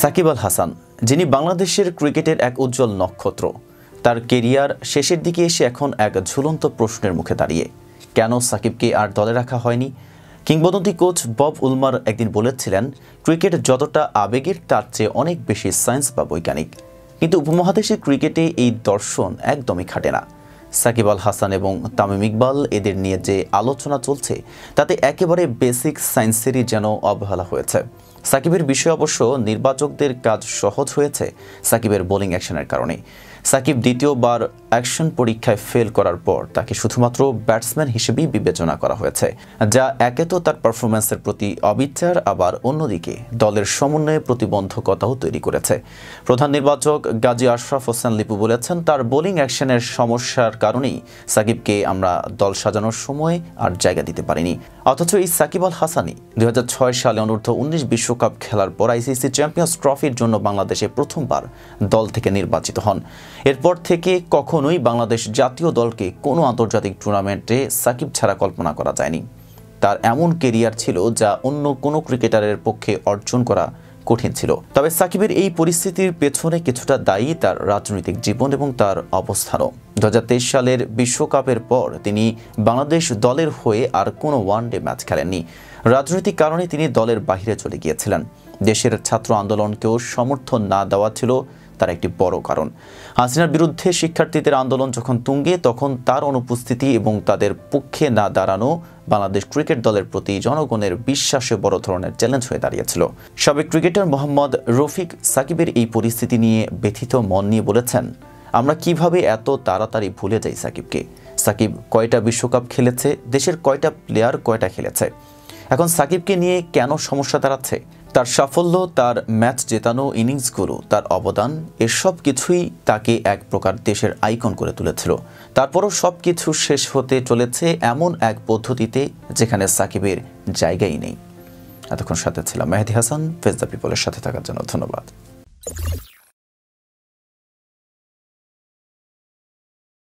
সাকিব আল হাসান, যিনি বাংলাদেশের ক্রিকেটের এক উজ্জ্বল নক্ষত্র, তার কেরিয়ার শেষের দিকে এসে এখন এক ঝুলন্ত প্রশ্নের মুখে দাঁড়িয়ে। কেন সাকিবকে আর দলে রাখা হয়নি? কিংবদন্তি কোচ বব উলমার একদিন বলেছিলেন, ক্রিকেট যতটা আবেগের তার চেয়ে অনেক বেশি সায়েন্স বা বৈজ্ঞানিক। কিন্তু উপমহাদেশের ক্রিকেটে এই দর্শন একদমই খাটে না। সাকিব আল হাসান এবং তামিম ইকবাল এদের নিয়ে যে আলোচনা চলছে তাতে একেবারে বেসিক সায়েন্সেরই যেন অবহেলা হয়েছে। সাকিবের বিষয়ে অবশ্য নির্বাচকদের কাজ সহজ হয়েছে সাকিবের বোলিং অ্যাকশনের কারণে। সাকিব দ্বিতীয়বার অ্যাকশন পরীক্ষায় ফেল করার পর তাকে শুধুমাত্র ব্যাটসম্যান হিসেবেই বিবেচনা করা হয়েছে, যা একে তো তার পারফরম্যান্সের প্রতি অবিচার, আবার অন্যদিকে দলের সমন্বয়ে প্রতিবন্ধকতাও তৈরি করেছে। প্রধান নির্বাচক গাজী আশরাফ হোসেন লিপু বলেছেন, তার বোলিং অ্যাকশনের সমস্যার কারণেই সাকিবকে আমরা দল সাজানোর সময় আর জায়গা দিতে পারিনি। অথচ এই সাকিব আল হাসানই 2006 সালে অনূর্ধ্ব-19 বিশ্বকাপ খেলার পর আইসিসি চ্যাম্পিয়ন্স ট্রফির জন্য বাংলাদেশে প্রথমবার দল থেকে নির্বাচিত হন। এরপর থেকে কখনোই বাংলাদেশ জাতীয় দলকে কোনো আন্তর্জাতিক টুর্নামেন্টে সাকিব ছাড়া কল্পনা করা যায়নি। তার এমন কেরিয়ার ছিল যা অন্য কোনো ক্রিকেটারের পক্ষে অর্জন করা কঠিন ছিল। তবে সাকিবের এই পরিস্থিতির পেছনে কিছুটা দায়ী তার রাজনৈতিক জীবন এবং তার অবস্থানও। 2023 সালের বিশ্বকাপের পর তিনি বাংলাদেশ দলের হয়ে আর কোনো ওয়ানডে ম্যাচ খেলেননি। রাজনৈতিক কারণে তিনি দলের বাইরে চলে গিয়েছিলেন। দেশের ছাত্র আন্দোলনকেও সমর্থন না দেওয়া ছিল তার একটি বড় কারণ। হাসিনার বিরুদ্ধে শিক্ষার্থীদের আন্দোলন যখন তুঙ্গে, তখন তার অনুপস্থিতি এবং তাদের পক্ষে না দাঁড়ানো বাংলাদেশ ক্রিকেট দলের প্রতি জনগণের বিশ্বাসে বড় ধরনের চ্যালেঞ্জ হয়ে দাঁড়িয়েছিল। সাবেক ক্রিকেটার মোহাম্মদ রফিক সাকিবের এই পরিস্থিতি নিয়ে ব্যথিত মন নিয়ে বলেছেন, আমরা কিভাবে এত তাড়াতাড়ি ভুলে যাই সাকিবকে? সাকিব কয়টা বিশ্বকাপ খেলেছে, দেশের কয়টা প্লেয়ার কয়টা খেলেছে, এখন সাকিবকে নিয়ে কেন সমস্যা দাঁড়াচ্ছে? তার সাফল্য, তার ম্যাচ জেতানো ইনিংসগুলো, তার অবদান, এসব কিছুই তাকে এক প্রকার দেশের আইকন করে তুলেছিল। তারপরও সব কিছু শেষ হতে চলেছে এমন এক পদ্ধতিতে যেখানে সাকিবের জায়গাই নেই। এতক্ষণ সাথে ছিলাম মেহেদি হাসান। ফেস দ্য পিপলের সাথে থাকার জন্য ধন্যবাদ।